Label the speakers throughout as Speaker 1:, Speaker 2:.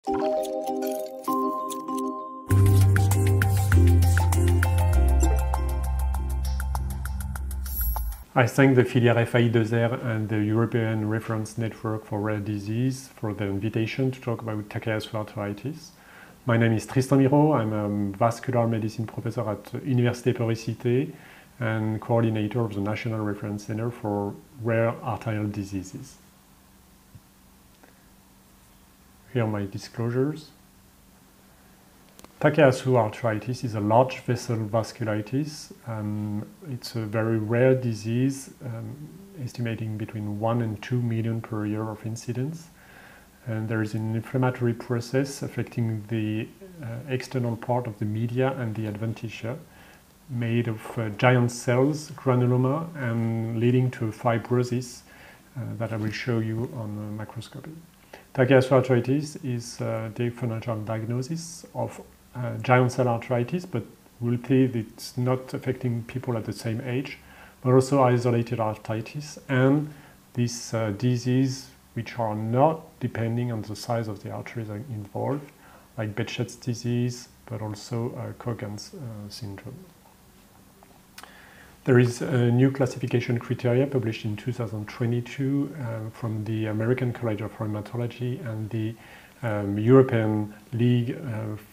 Speaker 1: I thank the Filière FAI²R and the European Reference Network for Rare Disease for the invitation to talk about Takayasu arteritis. My name is Tristan. I'm a vascular medicine professor at Université Paris-Cité and coordinator of the National Reference Center for Rare Arterial Diseases. Here are my disclosures. Takayasu arteritis is a large vessel vasculitis. It's a very rare disease, estimating between 1 and 2 million per year of incidence. And there is an inflammatory process affecting the external part of the media and the adventitia, made of giant cells, granuloma, and leading to fibrosis that I will show you on the microscopy. Takayasu arteritis is a differential diagnosis of giant cell arteritis, but we'll see that it's not affecting people at the same age, but also isolated arteritis and this disease which are not depending on the size of the arteries involved, like Behçet's disease, but also Cogan's syndrome. There is a new classification criteria published in 2022 from the American College of Rheumatology and the European League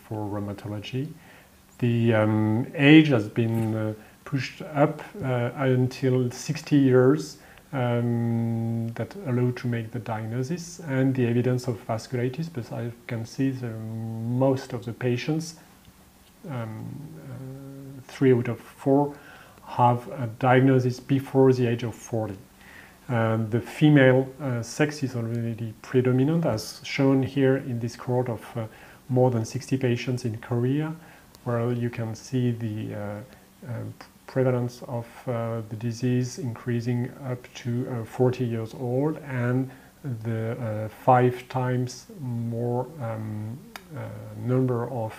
Speaker 1: for Rheumatology. The age has been pushed up until 60 years that allow to make the diagnosis, and the evidence of vasculitis, but I can see most of the patients, 3 out of 4, have a diagnosis before the age of 40. The female sex is already predominant, as shown here in this cohort of more than 60 patients in Korea, where you can see the prevalence of the disease increasing up to 40 years old, and the 5 times more number of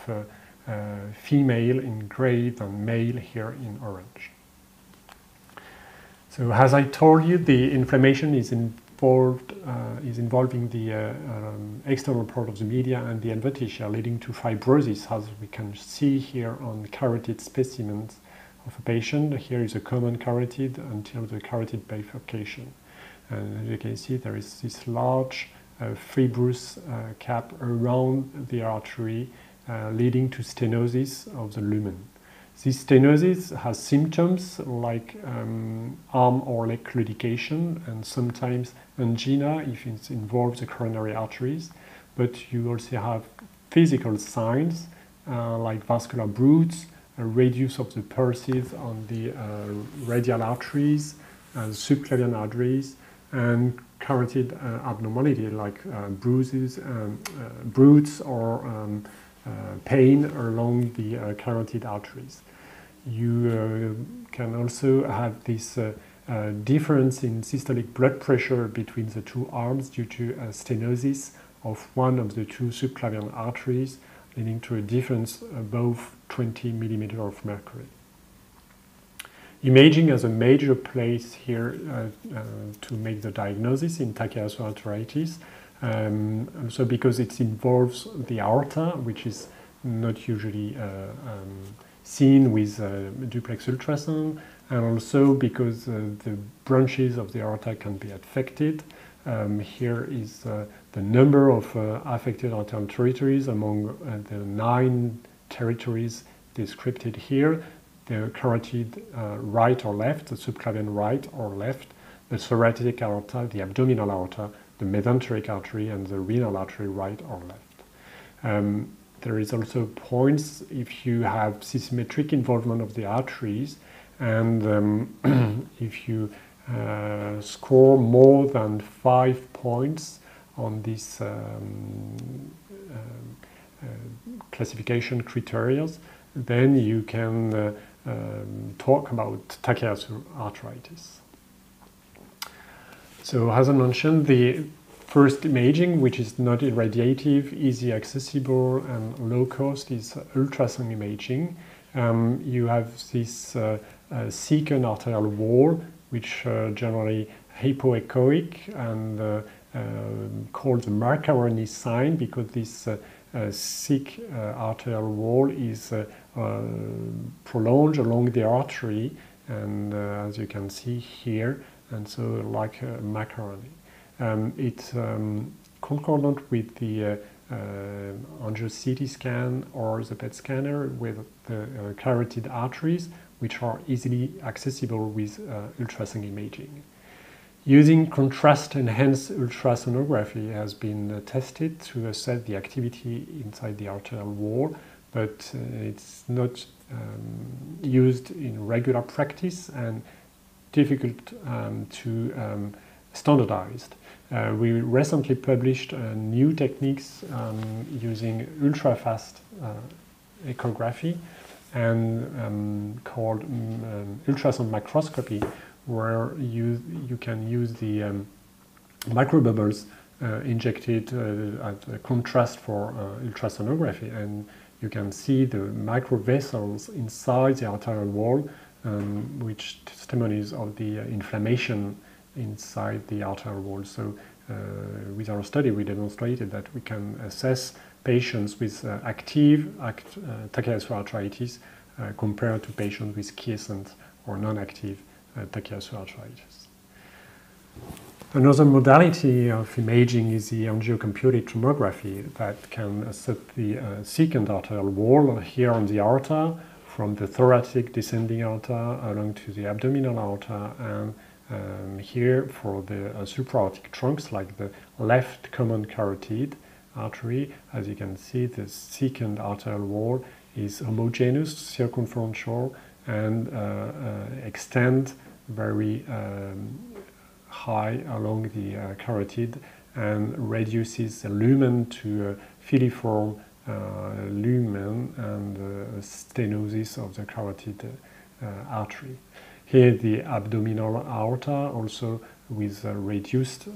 Speaker 1: female in gray than male here in orange. So, as I told you, the inflammation is involving the external part of the media and the adventitia, leading to fibrosis, as we can see here on carotid specimens of a patient. Here is a common carotid until the carotid bifurcation. And as you can see, there is this large fibrous cap around the artery, leading to stenosis of the lumen. This stenosis has symptoms like arm or leg claudication and sometimes angina if it involves the coronary arteries, but you also have physical signs like vascular bruits, a radius of the pulses on the radial arteries, subclavian arteries, and carotid abnormality like bruises, bruits, or pain along the carotid arteries. You can also have this difference in systolic blood pressure between the 2 arms due to stenosis of one of the 2 subclavian arteries, leading to a difference above 20 millimeters of mercury. Imaging has a major place here to make the diagnosis in Takayasu arteritis, also because it involves the aorta, which is not usually seen with duplex ultrasound, and also because the branches of the aorta can be affected. Here is the number of affected arterial territories among the 9 territories described here: the carotid right or left, the subclavian right or left, the thoracic aorta, the abdominal aorta, the mesenteric artery, and the renal artery right or left. There is also points if you have symmetric involvement of the arteries, and if you score more than 5 points on this classification criteria, then you can talk about Takayasu arteritis. So, as I mentioned, the first imaging, which is not irradiative, easy accessible, and low cost, is ultrasound imaging. You have this secant arterial wall, which generally hypoechoic and called the macaroni sign, because this thick arterial wall is prolonged along the artery, and as you can see here, and so like a macaroni. It's concordant with the angio CT scan or the PET scanner with the carotid arteries, which are easily accessible with ultrasound imaging. Using contrast-enhanced ultrasonography has been tested to assess the activity inside the arterial wall, but it's not used in regular practice and difficult to standardize. We recently published new techniques using ultra-fast echography and called ultrasound microscopy, where you can use the microbubbles injected at contrast for ultrasonography, and you can see the microvessels inside the arterial wall, which testimonies of the inflammation inside the arterial wall. So with our study we demonstrated that we can assess patients with active Takayasu arteritis compared to patients with quiescent or non-active Takayasu arteritis. Another modality of imaging is the angiocomputed tomography that can assess the thickened arterial wall here on the aorta, from the thoracic descending aorta along to the abdominal aorta, and here for the supraortic trunks, like the left common carotid artery. As you can see, the thickened arterial wall is homogeneous, circumferential, and extend very high along the carotid, and reduces the lumen to a filiform lumen and stenosis of the carotid artery. Here the abdominal aorta also with a reduced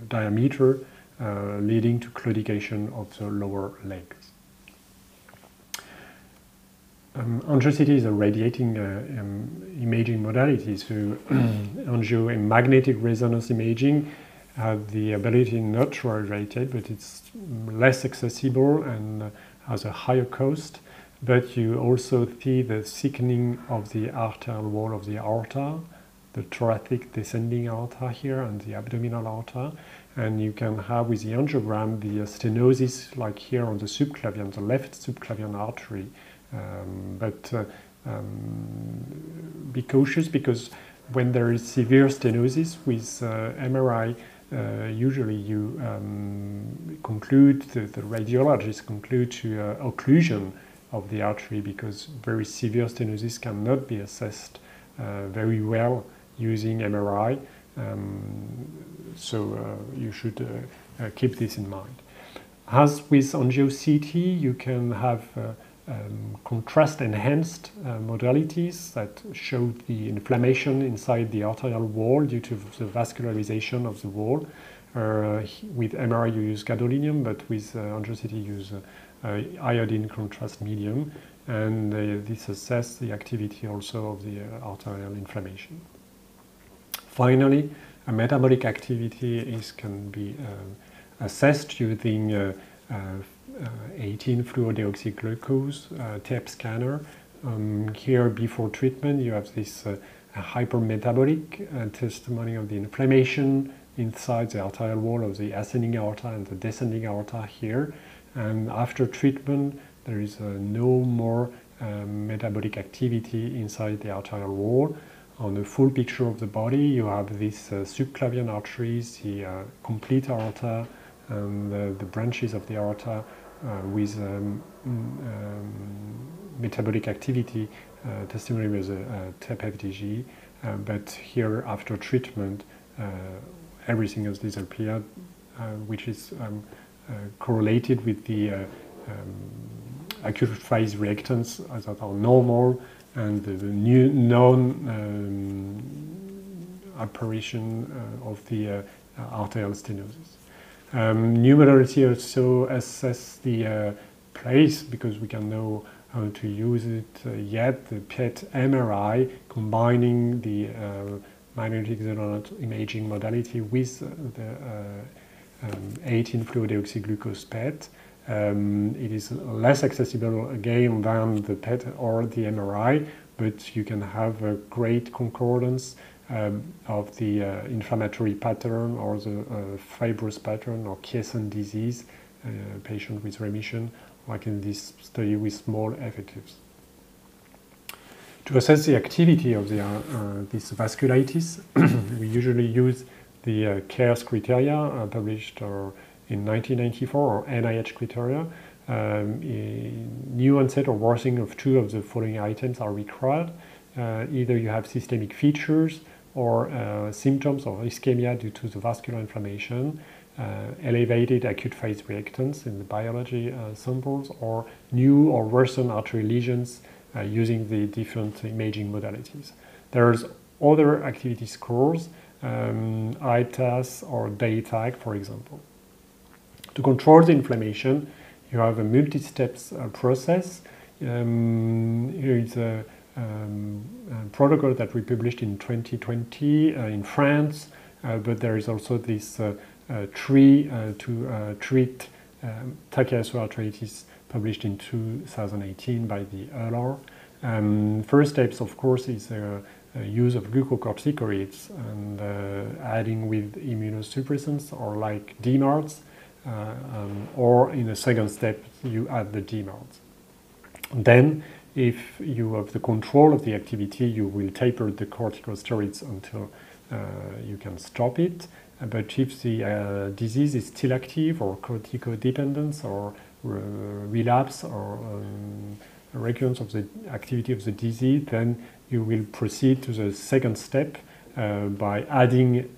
Speaker 1: diameter, leading to claudication of the lower legs. Angio-CT is a radiating imaging modality, so angio-magnetic resonance imaging has the ability not to irradiate, but it's less accessible and has a higher cost. But you also see the thickening of the arterial wall of the aorta, the thoracic descending aorta here, and the abdominal aorta. And you can have with the angiogram the stenosis, like here on the subclavian, the left subclavian artery. Be cautious, because when there is severe stenosis with MRI, usually you conclude, the radiologists conclude to occlusion of the artery, because very severe stenosis cannot be assessed very well using MRI. So you should keep this in mind. As with angio-CT, you can have contrast-enhanced modalities that show the inflammation inside the arterial wall due to the vascularization of the wall. With MRI you use gadolinium, but with angio-CT you use iodine contrast medium, and this assesses the activity also of the arterial inflammation. Finally, a metabolic activity can be assessed using 18-fluorodeoxyglucose TEP scanner. Here, before treatment, you have this hypermetabolic testimony of the inflammation inside the arterial wall of the ascending aorta and the descending aorta here. And after treatment, there is no more metabolic activity inside the arterial wall. On the full picture of the body, you have these subclavian arteries, the complete aorta, and the branches of the aorta with metabolic activity, testimony with a TEP-FDG, but here after treatment everything has disappeared, which is correlated with the acute phase reactants that are normal, and the new known apparition of the arterial stenosis. New modality also assess the place, because we can know how to use it yet, the PET MRI, combining the magnetic resonance imaging modality with the 18-fluorodeoxyglucose PET. It is less accessible again than the PET or the MRI, but you can have a great concordance of the inflammatory pattern or the fibrous pattern or quiescent disease, patient with remission, like in this study with small effectives. To assess the activity of this vasculitis, we usually use the CARES criteria published in 1994 or NIH criteria. New onset or worsening of 2 of the following items are required. Either you have systemic features or symptoms of ischemia due to the vascular inflammation, elevated acute phase reactants in the biology samples, or new or worsened arterial lesions using the different imaging modalities. There's other activity scores, ITAS or DATAG, for example. To control the inflammation, you have a multi-steps process. Here is a protocol that we published in 2020 in France, but there is also this tree to treat Takayasu arteritis published in 2018 by the ELR. First steps, of course, is use of glucocorticoids and adding with immunosuppressants or like DMARDs, or in a second step you add the DMARDs. Then, if you have the control of the activity, you will taper the corticosteroids until you can stop it. But if the disease is still active, or corticodependence, or relapse, or recurrence of the activity of the disease, then you will proceed to the second step by adding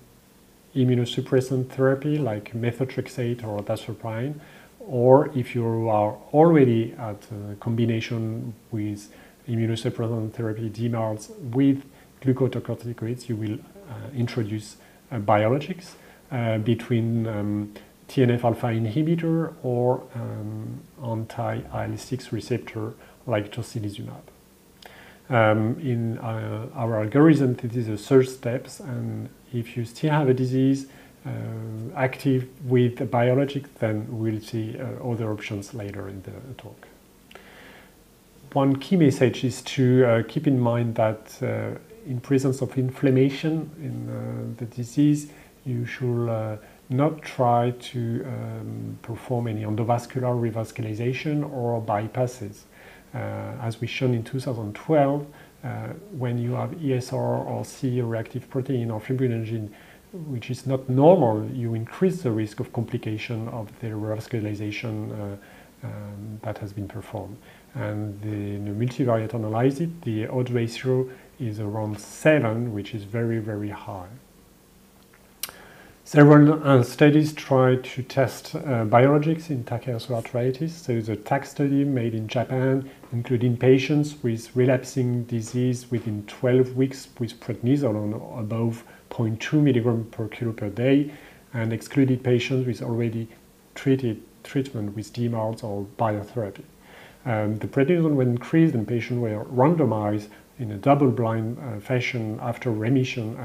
Speaker 1: immunosuppressant therapy like methotrexate or dasoprine, or if you are already at a combination with immunosuppressant therapy, DMARDs, with glucocorticoids, you will introduce biologics between TNF-alpha inhibitor or anti-IL-6 receptor like tocilizumab. In our algorithm, this is the third steps, and if you still have a disease active with a biologic, then we'll see other options later in the talk. One key message is to keep in mind that in presence of inflammation in the disease, you should not try to perform any endovascular revascularization or bypasses. As we shown in 2012, when you have ESR or C reactive protein or fibrinogen, which is not normal, you increase the risk of complication of the revascularization that has been performed. And in the multivariate analysis, the odds ratio is around 7, which is very, very high. Several studies tried to test biologics in Takayasu arteritis. There is a TAC study made in Japan, including patients with relapsing disease within 12 weeks with prednisolone above 0.2 milligram per kilo per day, and excluded patients with already treatment with DMARDs or biotherapy. The prednisone was increased and patients were randomized in a double-blind fashion after remission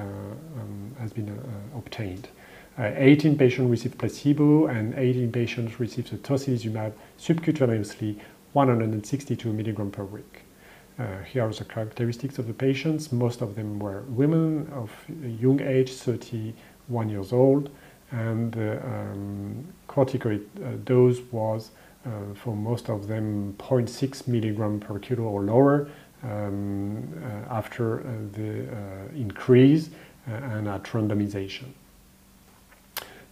Speaker 1: has been obtained. 18 patients received placebo and 18 patients received the tocilizumab subcutaneously 162 milligrams per week. Here are the characteristics of the patients. Most of them were women of young age, 31 years old, and the corticoid dose was for most of them 0.6 milligram per kilo or lower after the increase and at randomization.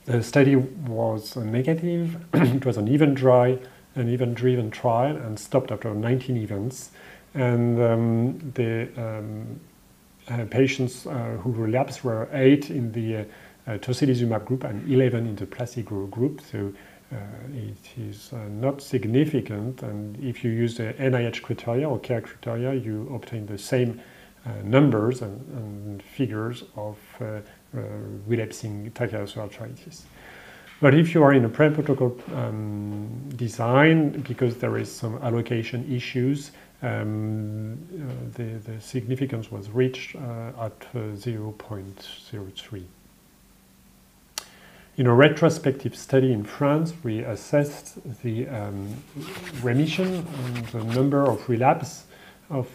Speaker 1: The study was negative. It was an event-driven trial and stopped after 19 events. And the patients who relapsed were 8 in the tocilizumab group and 11 in the placebo group. So it is not significant. And if you use the NIH criteria or CARE criteria, you obtain the same numbers and figures of relapsing Takayasu arteritis. But if you are in a pre-protocol design, because there is some allocation issues, the significance was reached at 0.03. In a retrospective study in France, we assessed the remission and the number of relapse of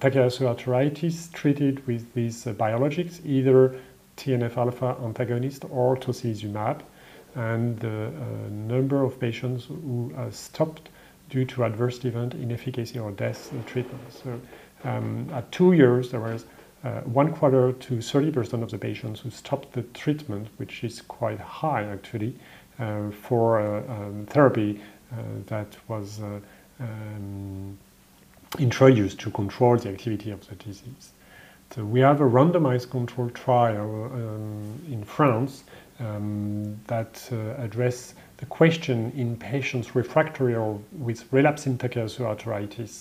Speaker 1: Takayasu arteritis treated with these biologics, either TNF-alpha antagonist or tocilizumab, and the number of patients who stopped due to adverse event, inefficacy or death in treatment. So at 2 years, there was 1/4 to 30% of the patients who stopped the treatment, which is quite high actually, for therapy that was introduced to control the activity of the disease. So we have a randomized controlled trial in France that address the question in patients refractory or with relapsing Takayasu arteritis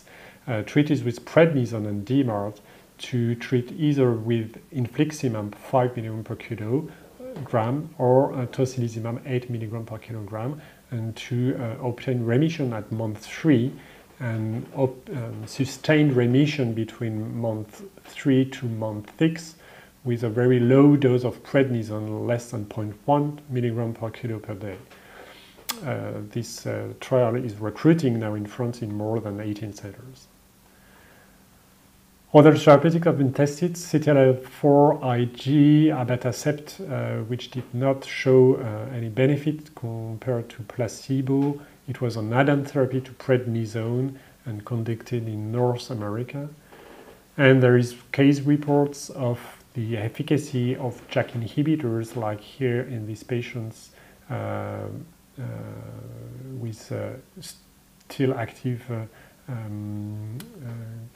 Speaker 1: treated with prednisone and DMARD to treat either with infliximab 5 mg per kilogram or tocilizumab 8 mg per kilogram, and to obtain remission at month 3 and sustained remission between month 3 to month 6 with a very low dose of prednisone, less than 0.1 mg per kilo per day. This trial is recruiting now in France in more than 18 centers. Other therapeutics have been tested: CTLA-4 Ig, abatacept, which did not show any benefit compared to placebo. It was an add-on therapy to prednisone and conducted in North America. And there is case reports of the efficacy of JAK inhibitors, like here in these patients with still active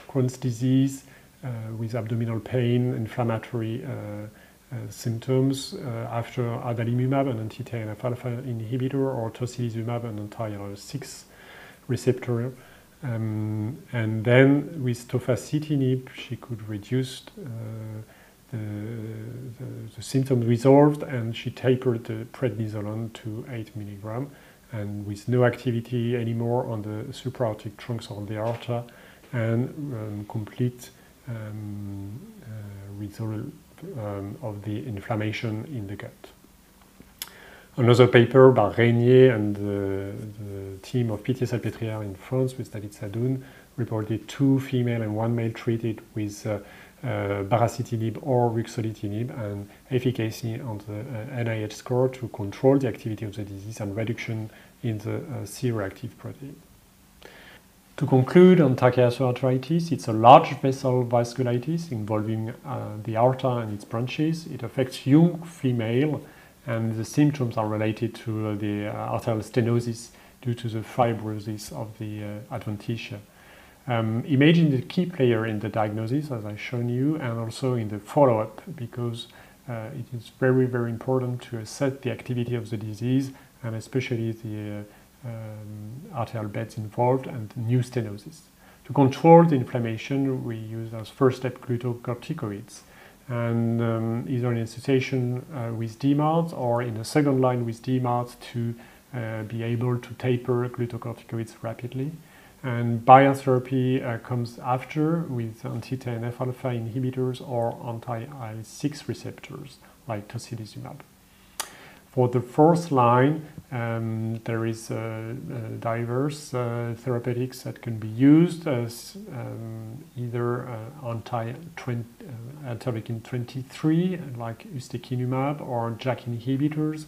Speaker 1: Crohn's disease, with abdominal pain, inflammatory symptoms after adalimumab, an anti-TNF-alpha inhibitor, or tocilizumab, an anti-IL-6 receptor. And then with tofacitinib, she could reduce the symptoms resolved, and she tapered the prednisolone to 8 mg, and with no activity anymore on the supraortic trunks of the aorta, and complete resolve of the inflammation in the gut. Another paper by Régnier and the team of Pitié-Salpêtrière in France with David Sadoun reported 2 female and 1 male treated with baricitinib or ruxolitinib, and efficacy on the NIH score to control the activity of the disease and reduction in the C-reactive protein. To conclude on Takayasu arteritis, it's a large vessel vasculitis involving the aorta and its branches. It affects young female, and the symptoms are related to the arterial stenosis due to the fibrosis of the adventitia. Imaging is the key player in the diagnosis, as I've shown you, and also in the follow-up, because it is very, very important to assess the activity of the disease, and especially the arterial beds involved and new stenosis. To control the inflammation, we use as first step glucocorticoids, and either in association with DMARDs or in a second line with DMARDs to be able to taper glucocorticoids rapidly. And biotherapy comes after with anti-TNF-alpha inhibitors or anti-IL-6 receptors like tocilizumab. For the fourth line, there is diverse therapeutics that can be used as either anti-interleukin 23 like ustekinumab, or JAK inhibitors,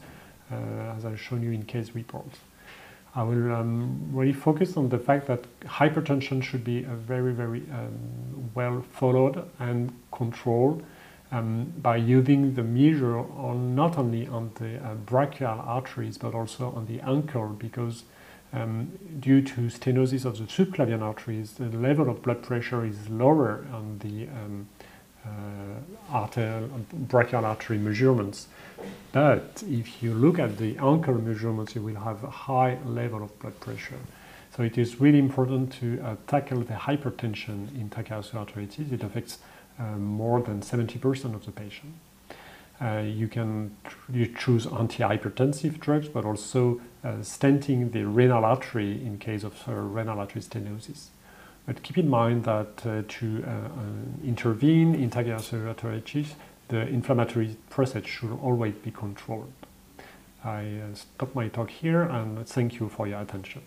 Speaker 1: as I've shown you in case reports. I will really focus on the fact that hypertension should be very, very well followed and controlled by using the measure on not only on the brachial arteries but also on the ankle, because due to stenosis of the subclavian arteries, the level of blood pressure is lower on the brachial artery measurements. But if you look at the ankle measurements, you will have a high level of blood pressure. So it is really important to tackle the hypertension in Takayasu arteritis. It affects more than 70% of the patient. you choose antihypertensive drugs, but also stenting the renal artery in case of renal artery stenosis. But keep in mind that to intervene in Takayasu arteritis, the inflammatory process should always be controlled. I stop my talk here and thank you for your attention.